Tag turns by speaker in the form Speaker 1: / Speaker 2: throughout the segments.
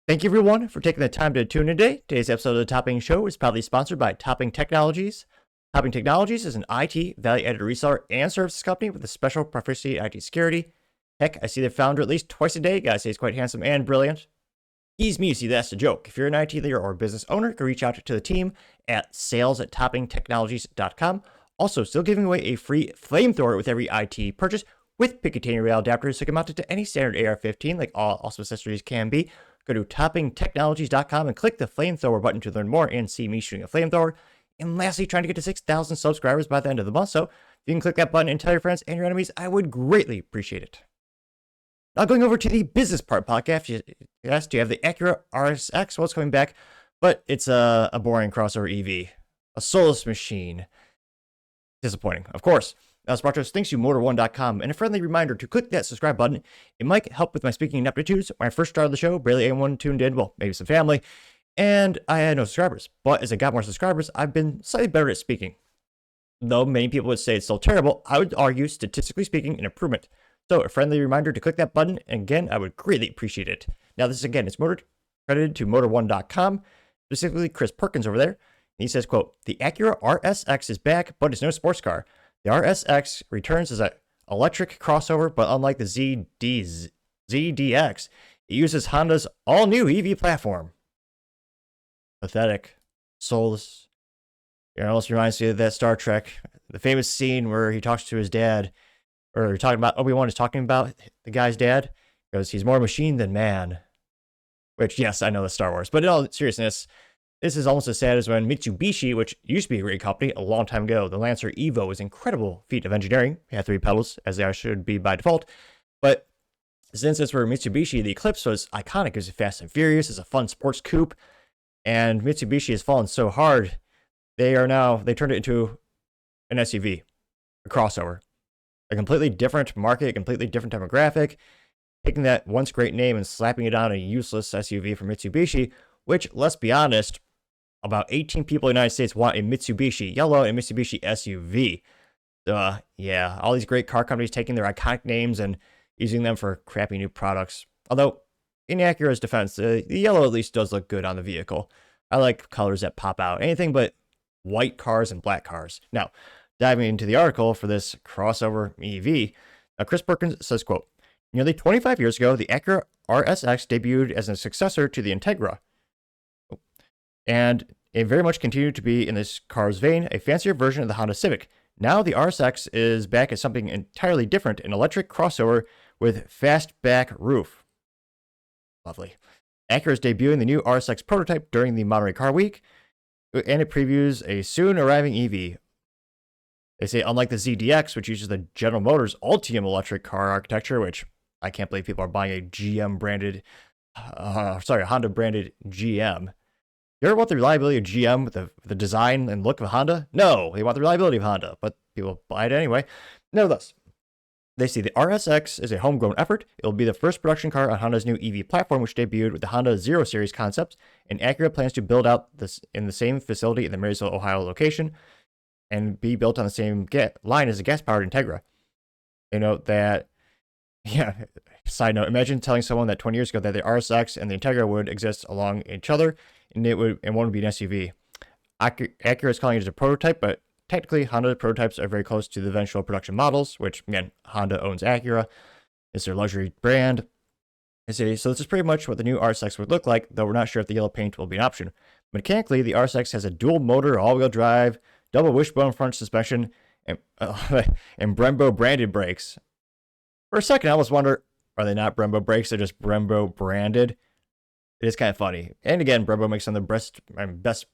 Speaker 1: Thank you, everyone, for taking the time to tune in today. Today's episode of the Topping Show is proudly sponsored by Topping Technologies. Topping Technologies is an IT value-added reseller and services company with a special proficiency in IT security. Heck, I see their founder at least twice a day. Gotta say, he's quite handsome and brilliant. Ease me, see, that's the joke. If you're an IT leader or business owner, you can reach out to the team at sales@toppingtechnologies.com. Also, still giving away a free flamethrower with every IT purchase with Picatinny rail adapters so you can mount it to any standard AR-15 like all awesome accessories can be. Go to toppingtechnologies.com and click the flamethrower button to learn more and see me shooting a flamethrower. And lastly, trying to get to 6,000 subscribers by the end of the month. So if you can click that button and tell your friends and your enemies, I would greatly appreciate it. Now going over to the business part podcast, yes, you have the Acura RSX. Well, it's coming back, but it's a boring crossover EV, a soulless machine. Disappointing, of course. Now, it's brought to us thanks to Motor1.com, and a friendly reminder to click that subscribe button. It might help with my speaking ineptitudes. When I first started the show, barely anyone tuned in, well, maybe some family, and I had no subscribers. But as I got more subscribers, I've been slightly better at speaking. Though many people would say it's still terrible, I would argue, statistically speaking, an improvement. So a friendly reminder to click that button, and again, I would greatly appreciate it. Now, this again, it's credited to Motor1.com, specifically Chris Perkins over there. He says, quote, "The Acura RSX is back, but it's no sports car. The RSX returns as an electric crossover, but unlike the ZDX, it uses Honda's all-new EV platform." Pathetic. Soulless. It almost reminds me of that Star Trek, the famous scene where he talks to his dad, or talking about, Obi-Wan is talking about the guy's dad, because he's more machine than man. Which, yes, I know that's Star Wars, but in all seriousness, this is almost as sad as when Mitsubishi, which used to be a great company a long time ago, the Lancer Evo was an incredible feat of engineering. It had 3 pedals, as they should be by default. But since it's for Mitsubishi, the Eclipse was iconic. It was fast and furious. It's a fun sports coupe. And Mitsubishi has fallen so hard, they turned it into an SUV, a crossover. A completely different market, a completely different demographic. Taking that once great name and slapping it on a useless SUV for Mitsubishi, which, let's be honest, about 18 people in the United States want a Mitsubishi yellow and Mitsubishi SUV. Yeah, all these great car companies taking their iconic names and using them for crappy new products. Although, in Acura's defense, the yellow at least does look good on the vehicle. I like colors that pop out. Anything but white cars and black cars. Now, diving into the article for this crossover EV, Chris Perkins says, quote, "Nearly 25 years ago, the Acura RSX debuted as a successor to the Integra. And it very much continued to be in this car's vein, a fancier version of the Honda Civic. Now the RSX is back as something entirely different, an electric crossover with fastback roof." Lovely. Acura is debuting the new RSX prototype during the Monterey Car Week, and it previews a soon arriving EV. They say, unlike the ZDX, which uses the General Motors Ultium electric car architecture, which I can't believe people are buying a Honda branded GM. You ever want the reliability of GM with the design and look of Honda? No, they want the reliability of Honda, but people buy it anyway. Nevertheless, they see the RSX is a homegrown effort. It will be the first production car on Honda's new EV platform, which debuted with the Honda Zero Series concepts, and Acura plans to build out this in the same facility in the Marysville, Ohio location, and be built on the same line as the gas-powered Integra. You know that, yeah, side note, imagine telling someone that 20 years ago that the RSX and the Integra would exist along each other, and one would be an SUV. Acura is calling it a prototype, but technically Honda prototypes are very close to the eventual production models, which, again, Honda owns Acura. It's their luxury brand. So this is pretty much what the new RSX would look like, though we're not sure if the yellow paint will be an option. Mechanically, the RSX has a dual motor, all-wheel drive, double wishbone front suspension, and Brembo branded brakes. For a second, I almost wonder, are they not Brembo brakes? They're just Brembo branded. It is kind of funny. And again, Brembo makes some of the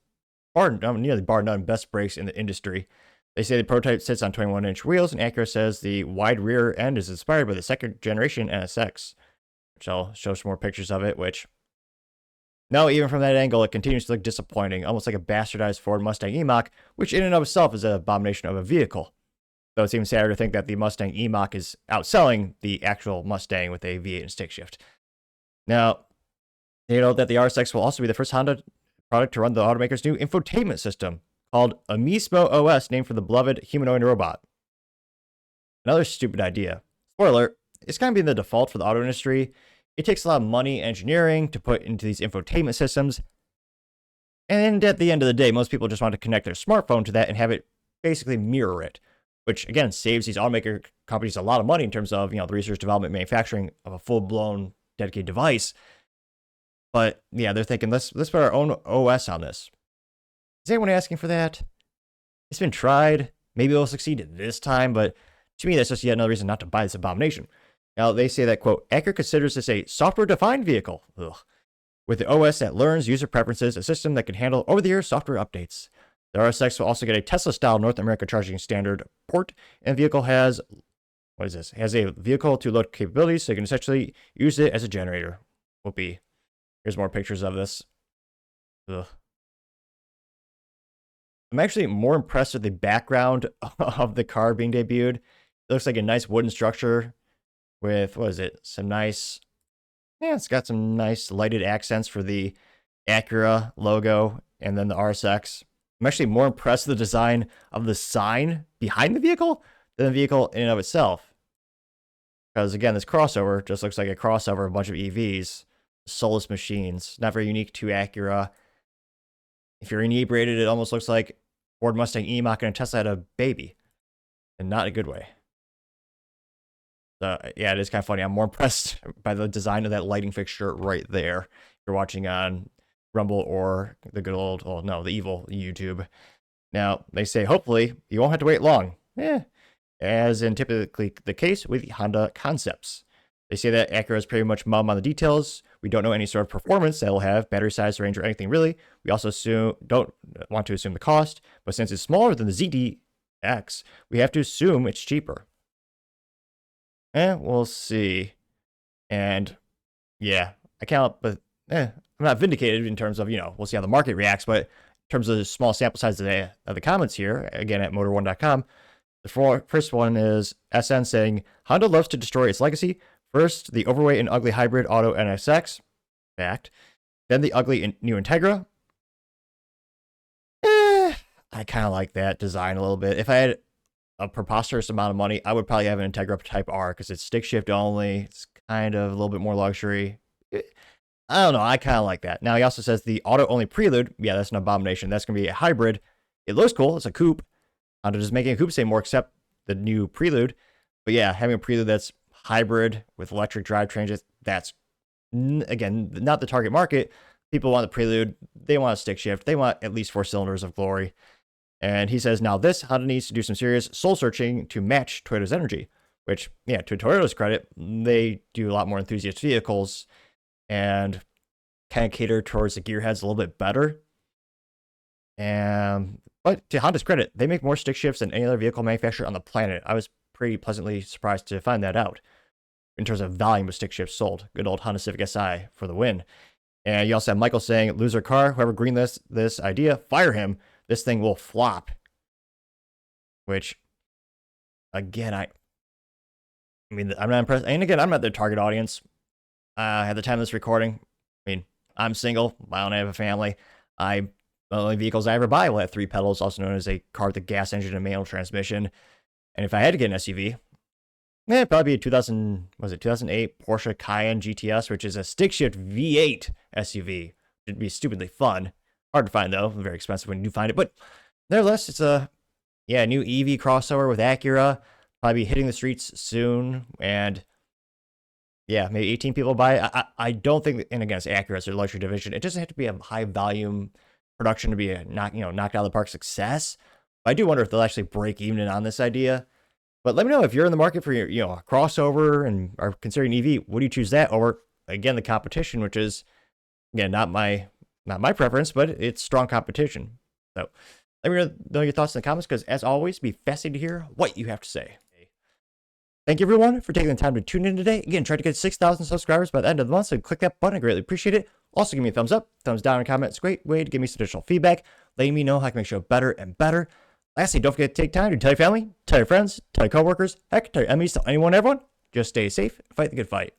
Speaker 1: nearly bar none, best brakes in the industry. They say the prototype sits on 21-inch wheels, and Acura says the wide rear end is inspired by the second generation NSX, which I'll show some more pictures of it, which, no, even from that angle, it continues to look disappointing, almost like a bastardized Ford Mustang E-Mach, which in and of itself is an abomination of a vehicle. Though it's even sadder to think that the Mustang E-Mach is outselling the actual Mustang with a V8 and stick shift. Now, you know that the RSX will also be the first Honda product to run the automaker's new infotainment system, called Amismo OS, named for the beloved humanoid robot. Another stupid idea. Spoiler, it's kind of been the default for the auto industry It takes a lot of money and engineering to put into these infotainment systems. And at the end of the day, most people just want to connect their smartphone to that and have it basically mirror it, which again saves these automaker companies a lot of money in terms of, the research, development, manufacturing of a full-blown dedicated device. But yeah, they're thinking, let's put our own OS on this. Is anyone asking for that? It's been tried. Maybe it'll succeed this time, but to me, that's just yet another reason not to buy this abomination. Now, they say that, quote, Acura considers this a software-defined vehicle. Ugh. With the OS that learns user preferences, a system that can handle over-the-air software updates. The RSX will also get a Tesla-style North America charging standard port, and the vehicle has, has a vehicle-to-load capabilities, so you can essentially use it as a generator. Whoopee. Here's more pictures of this. Ugh. I'm actually more impressed with the background of the car being debuted. It looks like a nice wooden structure with, some nice, it's got some nice lighted accents for the Acura logo and then the RSX. I'm actually more impressed with the design of the sign behind the vehicle than the vehicle in and of itself. Because again, this crossover just looks like a crossover of a bunch of EVs, soulless machines, not very unique to Acura. If you're inebriated, it almost looks like Ford Mustang E-Mach and a Tesla had a baby, and not in a good way. So yeah, it is kind of funny. I'm more impressed by the design of that lighting fixture right there. If you're watching on Rumble or the good old, the evil YouTube. Now, they say, hopefully, you won't have to wait long. As in typically the case with Honda concepts. They say that Acura is pretty much mum on the details. We don't know any sort of performance that will have, battery size, range, or anything really. We also don't want to assume the cost, but since it's smaller than the ZDX, we have to assume it's cheaper. We'll see. And yeah, I can't, but I'm not vindicated in terms of, we'll see how the market reacts, but in terms of the small sample size of the comments here, again at motor1.com, the first one is SN saying, Honda loves to destroy its legacy. First, the overweight and ugly hybrid auto NSX, fact. Then the ugly new Integra. I kind of like that design a little bit. If I had a preposterous amount of money, I would probably have an Integra Type R because it's stick shift only. It's kind of a little bit more luxury. I don't know. I kind of like that. Now, he also says the auto-only Prelude. Yeah, that's an abomination. That's going to be a hybrid. It looks cool. It's a coupe. Honda just making a coupe say more except the new Prelude. But yeah, having a Prelude that's hybrid with electric drivetrains, that's, again, not the target market. People want the Prelude. They want a stick shift. They want at least 4 cylinders of glory. And he says, now this, Honda needs to do some serious soul searching to match Toyota's energy. Which, yeah, to Toyota's credit, they do a lot more enthusiast vehicles and kind of cater towards the gearheads a little bit better. But to Honda's credit, they make more stick shifts than any other vehicle manufacturer on the planet. I was pretty pleasantly surprised to find that out in terms of volume of stick shifts sold. Good old Honda Civic Si for the win. And you also have Michael saying, loser car, whoever greenlit this idea, fire him. This thing will flop. Which, again, I mean, I'm not impressed. And again, I'm not their target audience. At the time of this recording, I mean, I'm single. I don't have a family. The only vehicles I ever buy will have 3 pedals, also known as a car with a gas engine and manual transmission. And if I had to get an SUV, it'd probably be a 2008 Porsche Cayenne GTS, which is a stick shift V8 SUV. It'd be stupidly fun. Hard to find, though. Very expensive when you do find it. But nevertheless, it's a new EV crossover with Acura. Probably be hitting the streets soon. And yeah, maybe 18 people buy it. I don't think, and again, it's Acura, it's their luxury division. It doesn't have to be a high volume production to be a knocked out of the park success. But I do wonder if they'll actually break even on this idea. But let me know if you're in the market for your, a crossover and are considering EV. Would you choose that over, again, the competition, which is, again, not my preference, but it's strong competition. So let me know your thoughts in the comments, because as always, be fascinated to hear what you have to say. Thank you, everyone, for taking the time to tune in today. Again, try to get 6,000 subscribers by the end of the month, so click that button. I greatly appreciate it. Also, give me a thumbs up, thumbs down, and comment. It's a great way to give me some additional feedback, letting me know how I can make the show better and better. Lastly, don't forget to take time to tell your family, tell your friends, tell your coworkers, heck, tell your enemies, tell anyone, everyone. Just stay safe and fight the good fight.